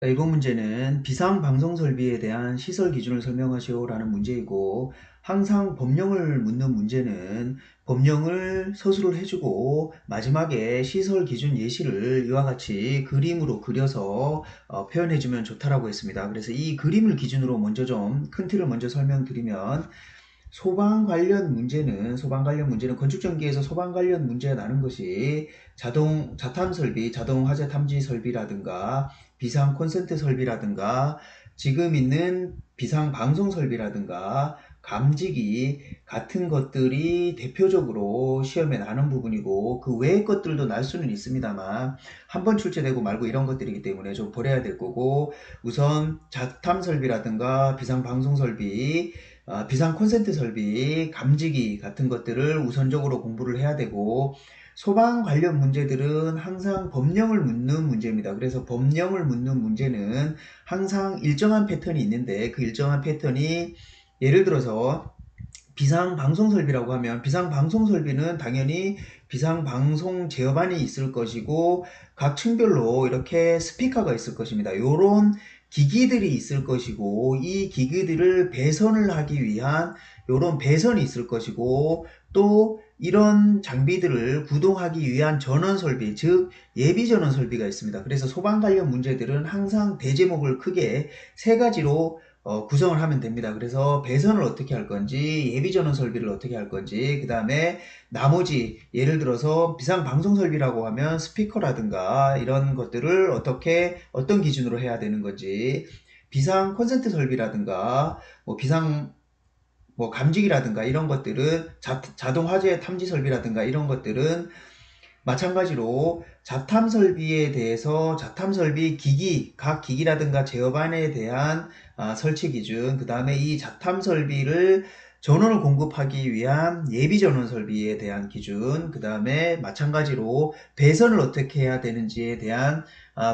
이번 문제는 비상방송 설비에 대한 시설 기준을 설명하시오 라는 문제이고, 항상 법령을 묻는 문제는 법령을 서술을 해주고 마지막에 시설 기준 예시를 이와 같이 그림으로 그려서 표현해주면 좋다라고 했습니다. 그래서 이 그림을 기준으로 먼저 좀 큰 틀을 먼저 설명드리면, 소방 관련 문제는 건축전기에서 소방 관련 문제가 나는 것이 자탐 설비, 자동 화재 탐지 설비라든가 비상 콘센트 설비라든가 지금 있는 비상 방송 설비라든가 감지기 같은 것들이 대표적으로 시험에 나는 부분이고, 그 외의 것들도 날 수는 있습니다만 한 번 출제되고 말고 이런 것들이기 때문에 좀 버려야 될 거고, 우선 자탐 설비라든가 비상 방송 설비, 비상 콘센트 설비, 감지기 같은 것들을 우선적으로 공부를 해야 되고, 소방 관련 문제들은 항상 법령을 묻는 문제입니다. 그래서 법령을 묻는 문제는 항상 일정한 패턴이 있는데, 그 일정한 패턴이 예를 들어서 비상방송 설비라고 하면, 비상방송 설비는 당연히 비상방송 제어반이 있을 것이고 각 층별로 이렇게 스피커가 있을 것입니다. 요런 기기들이 있을 것이고, 이 기기들을 배선을 하기 위한 요런 배선이 있을 것이고, 또 이런 장비들을 구동하기 위한 전원 설비, 즉 예비 전원 설비가 있습니다. 그래서 소방 관련 문제들은 항상 대제목을 크게 세 가지로 구성을 하면 됩니다. 그래서 배선을 어떻게 할 건지, 예비 전원 설비를 어떻게 할 건지, 그 다음에 나머지 예를 들어서 비상 방송 설비라고 하면 스피커라든가 이런 것들을 어떻게 어떤 기준으로 해야 되는 건지, 비상 콘센트 설비라든가 비상 감지기라든가 이런 것들은 자동 화재 탐지 설비라든가 이런 것들은 마찬가지로 자탐 설비에 대해서 자탐 설비 기기, 각 기기라든가 제어반에 대한 설치 기준, 그 다음에 이 자탐 설비를 전원을 공급하기 위한 예비 전원 설비에 대한 기준, 그 다음에 마찬가지로 배선을 어떻게 해야 되는지에 대한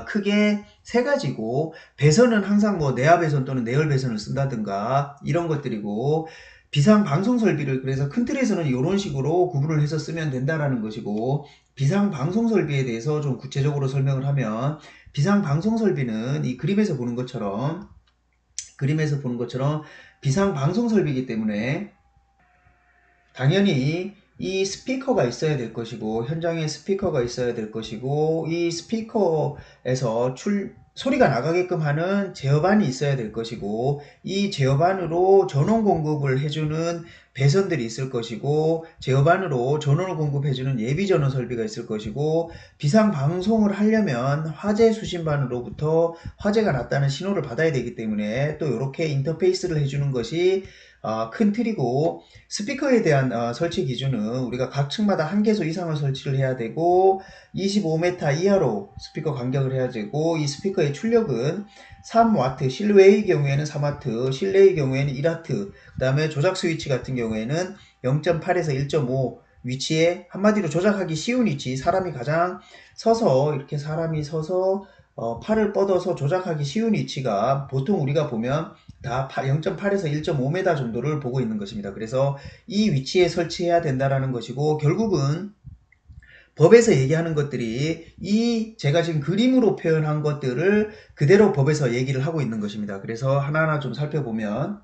크게 세 가지고, 배선은 항상 내압 배선 또는 내열 배선을 쓴다든가 이런 것들이고, 비상 방송 설비를 그래서 큰 틀에서는 이런 식으로 구분을 해서 쓰면 된다라는 것이고, 비상 방송 설비에 대해서 좀 구체적으로 설명을 하면, 비상 방송 설비는 이 그림에서 보는 것처럼 비상 방송 설비이기 때문에 당연히 이 스피커가 있어야 될 것이고, 현장에 스피커가 있어야 될 것이고, 이 스피커에서 소리가 나가게끔 하는 제어반이 있어야 될 것이고, 이 제어반으로 전원 공급을 해주는 배선들이 있을 것이고, 제어반으로 전원을 공급해주는 예비 전원 설비가 있을 것이고, 비상 방송을 하려면 화재 수신반으로부터 화재가 났다는 신호를 받아야 되기 때문에 또 이렇게 인터페이스를 해주는 것이 큰 틀이고, 스피커에 대한 설치 기준은 우리가 각 층마다 한 개소 이상을 설치를 해야 되고, 25m 이하로 스피커 간격을 해야 되고, 이 스피커의 출력은 3W, 실외의 경우에는 3W, 실내의 경우에는 1W, 그 다음에 조작 스위치 같은 경우에는 0.8에서 1.5 위치에, 한마디로 조작하기 쉬운 위치, 사람이 서서 팔을 뻗어서 조작하기 쉬운 위치가 보통 우리가 보면 다 0.8에서 1.5m 정도를 보고 있는 것입니다. 그래서 이 위치에 설치해야 된다라는 것이고, 결국은 법에서 얘기하는 것들이 이 제가 지금 그림으로 표현한 것들을 그대로 법에서 얘기를 하고 있는 것입니다. 그래서 하나하나 좀 살펴보면,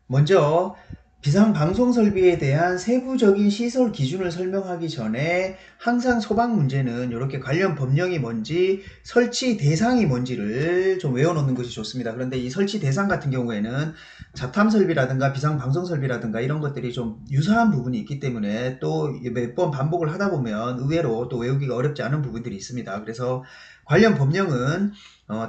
먼저 비상 방송 설비에 대한 세부적인 시설 기준을 설명하기 전에 항상 소방 문제는 이렇게 관련 법령이 뭔지, 설치 대상이 뭔지를 좀 외워놓는 것이 좋습니다. 그런데 이 설치 대상 같은 경우에는 자탐 설비라든가 비상 방송 설비라든가 이런 것들이 좀 유사한 부분이 있기 때문에 또 몇 번 반복을 하다 보면 의외로 또 외우기가 어렵지 않은 부분들이 있습니다. 그래서 관련 법령은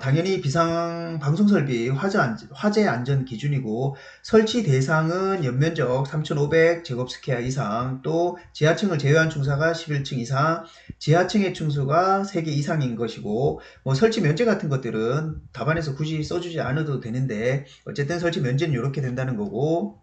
당연히 비상 방송 설비 화재 안전 기준이고, 설치 대상은 연면적 3,500제곱스퀘어 이상, 또 지하층을 제외한 충사가 11층 이상, 지하층의 층수가 3개 이상인 것이고, 설치 면제 같은 것들은 답안에서 굳이 써주지 않아도 되는데 어쨌든 설치 면제는 이렇게 된다는 거고,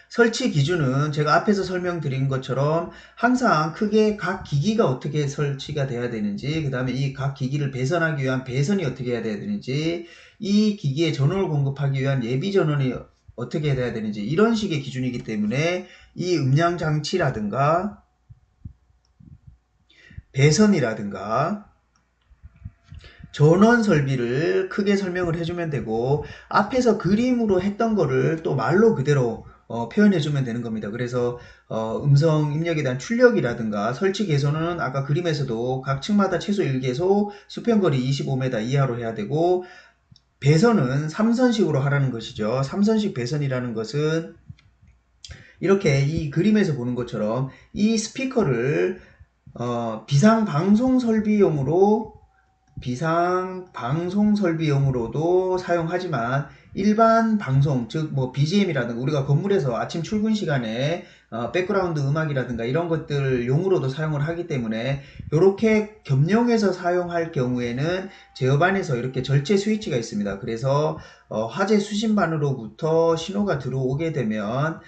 설치 기준은 제가 앞에서 설명드린 것처럼 항상 크게 각 기기가 어떻게 설치가 돼야 되는지, 그 다음에 이 각 기기를 배선하기 위한 배선이 어떻게 해야 되는지, 이 기기에 전원을 공급하기 위한 예비 전원이 어떻게 해야 되는지, 이런 식의 기준이기 때문에 이 음량 장치라든가 배선이라든가 전원 설비를 크게 설명을 해주면 되고, 앞에서 그림으로 했던 거를 또 말로 그대로 표현해주면 되는 겁니다. 그래서 음성 입력에 대한 출력이라든가 설치 개소는 아까 그림에서도 각 층마다 최소 1개소, 수평거리 25m 이하로 해야 되고, 배선은 3선식으로 하라는 것이죠. 3선식 배선이라는 것은 이렇게 이 그림에서 보는 것처럼 이 스피커를 비상방송 설비용으로도 사용하지만 일반 방송, 즉 뭐 BGM이라든가 우리가 건물에서 아침 출근 시간에 백그라운드 음악이라든가 이런 것들 용으로도 사용을 하기 때문에 이렇게 겸용해서 사용할 경우에는 제어반에서 이렇게 절제 스위치가 있습니다. 그래서 화재 수신반으로부터 신호가 들어오게 되면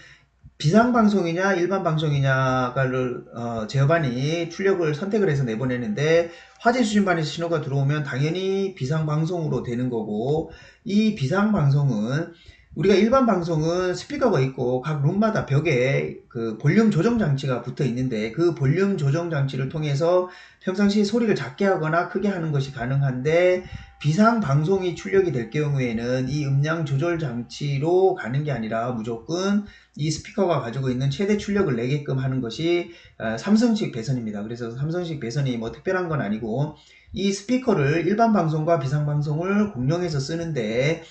비상방송이냐 일반방송이냐를 제어반이 출력을 선택을 해서 내보내는데, 화재 수신반에서 신호가 들어오면 당연히 비상방송으로 되는 거고, 이 비상방송은 우리가 일반 방송은 스피커가 있고 각 룸마다 벽에 그 볼륨 조정 장치가 붙어 있는데, 그 볼륨 조정 장치를 통해서 평상시에 소리를 작게 하거나 크게 하는 것이 가능한데, 비상 방송이 출력이 될 경우에는 이 음량 조절 장치로 가는 게 아니라 무조건 이 스피커가 가지고 있는 최대 출력을 내게끔 하는 것이 삼성식 배선입니다. 그래서 삼성식 배선이 뭐 특별한 건 아니고, 이 스피커를 일반 방송과 비상 방송을 공용해서 쓰는데,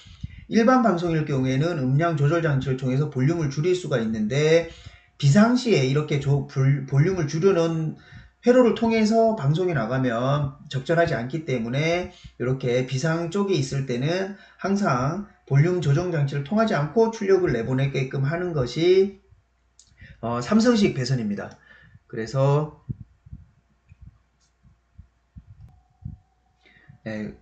일반 방송일 경우에는 음량 조절 장치를 통해서 볼륨을 줄일 수가 있는데, 비상시에 이렇게 볼륨을 줄여놓은 회로를 통해서 방송이 나가면 적절하지 않기 때문에, 이렇게 비상 쪽에 있을 때는 항상 볼륨 조정 장치를 통하지 않고 출력을 내보내게끔 하는 것이 삼성식 배선입니다. 그래서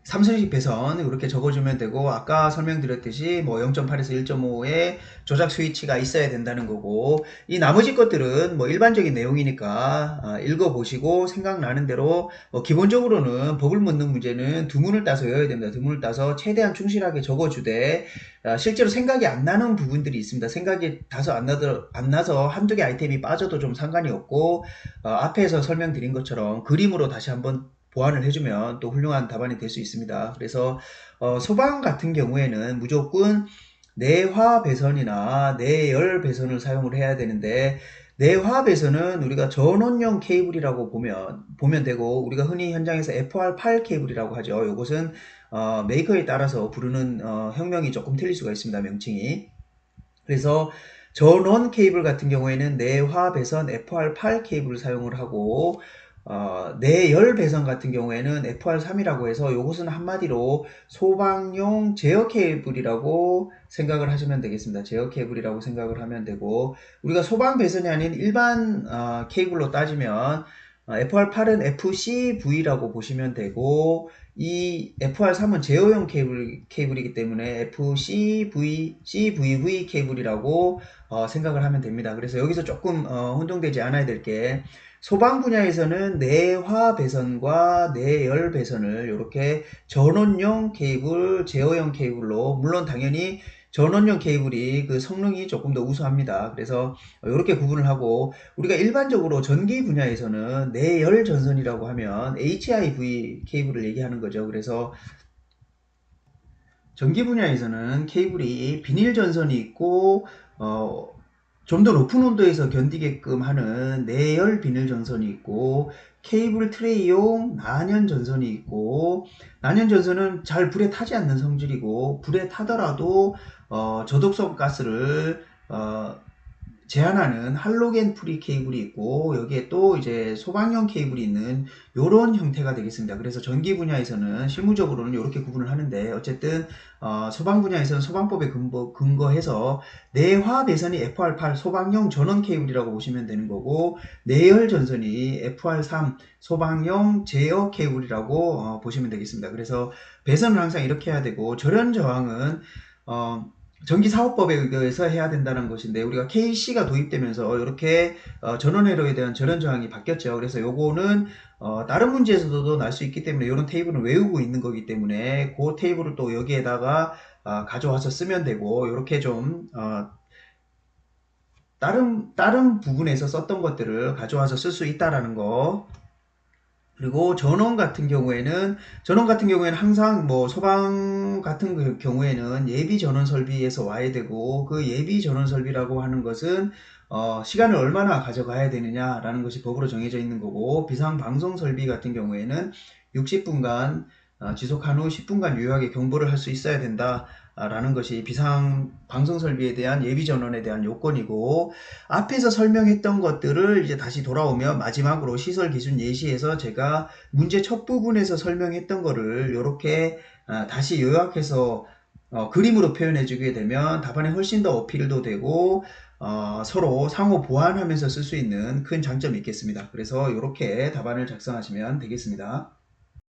삼성식 배선 이렇게 적어주면 되고, 아까 설명드렸듯이 뭐 0.8에서 1.5의 조작 스위치가 있어야 된다는 거고, 이 나머지 것들은 뭐 일반적인 내용이니까 읽어보시고 생각나는 대로, 기본적으로는 버블 묻는 문제는 두 문을 따서 외워야 됩니다. 두 문을 따서 최대한 충실하게 적어주되, 실제로 생각이 안 나는 부분들이 있습니다. 생각이 다소 안 나서 한두 개 아이템이 빠져도 좀 상관이 없고, 앞에서 설명드린 것처럼 그림으로 다시 한번 보완을 해주면 또 훌륭한 답안이 될 수 있습니다. 그래서 소방 같은 경우에는 무조건 내화 배선이나 내열 배선을 사용을 해야 되는데, 내화 배선은 우리가 전원용 케이블이라고 보면 되고, 우리가 흔히 현장에서 FR8 케이블이라고 하죠. 이것은 메이커에 따라서 부르는 형명이 조금 틀릴 수가 있습니다. 명칭이. 그래서 전원 케이블 같은 경우에는 내화 배선 FR8 케이블을 사용을 하고, 내열 배선 같은 경우에는 FR3이라고 해서, 이것은 한마디로 소방용 제어 케이블이라고 생각을 하시면 되겠습니다. 제어 케이블이라고 생각을 하면 되고, 우리가 소방 배선이 아닌 일반 케이블로 따지면 FR8은 FCV라고 보시면 되고, 이 FR3은 제어용 케이블이기 때문에 CVV 케이블이라고 생각을 하면 됩니다. 그래서 여기서 조금 혼동되지 않아야 될 게, 소방 분야에서는 내화 배선과 내열 배선을 이렇게 전원용 케이블, 제어용 케이블로, 물론 당연히 전원용 케이블이 그 성능이 조금 더 우수합니다. 그래서 이렇게 구분을 하고, 우리가 일반적으로 전기 분야에서는 내열 전선이라고 하면 HIV 케이블을 얘기하는 거죠. 그래서 전기 분야에서는 케이블이 비닐 전선이 있고, 좀 더 높은 온도에서 견디게끔 하는 내열 비닐 전선이 있고, 케이블 트레이용 난연 전선이 있고, 난연 전선은 잘 불에 타지 않는 성질이고, 불에 타더라도 저독성 가스를 제한하는 할로겐 프리 케이블이 있고, 여기에 또 이제 소방용 케이블이 있는 요런 형태가 되겠습니다. 그래서 전기 분야에서는 실무적으로는 이렇게 구분을 하는데, 어쨌든 소방 분야에서는 소방법에 근거해서 내화 배선이 FR8 소방용 전원 케이블이라고 보시면 되는 거고, 내열 전선이 FR3 소방용 제어 케이블이라고 보시면 되겠습니다. 그래서 배선은 항상 이렇게 해야 되고, 절연 저항은 전기사업법에 의거해서 해야 된다는 것인데, 우리가 KC가 도입되면서 이렇게 전원회로에 대한 절연 저항이 바뀌었죠. 그래서 요거는 다른 문제에서도 날 수 있기 때문에 이런 테이블은 외우고 있는 거기 때문에 그 테이블을 또 여기에다가 가져와서 쓰면 되고, 이렇게 좀 다른 부분에서 썼던 것들을 가져와서 쓸 수 있다라는 거 그리고 전원 같은 경우에는 항상 뭐 소방 같은 경우에는 예비 전원 설비에서 와야 되고, 그 예비 전원 설비라고 하는 것은 시간을 얼마나 가져가야 되느냐라는 것이 법으로 정해져 있는 거고, 비상 방송 설비 같은 경우에는 60분간 지속한 후 10분간 유효하게 경보를 할 수 있어야 된다 라는 것이 비상 방송 설비에 대한 예비 전원에 대한 요건이고, 앞에서 설명했던 것들을 이제 다시 돌아오면 마지막으로 시설 기준 예시에서 제가 문제 첫 부분에서 설명했던 거를 이렇게 다시 요약해서 그림으로 표현해 주게 되면 답안에 훨씬 더 어필도 되고 서로 상호 보완하면서 쓸 수 있는 큰 장점이 있겠습니다. 그래서 이렇게 답안을 작성하시면 되겠습니다.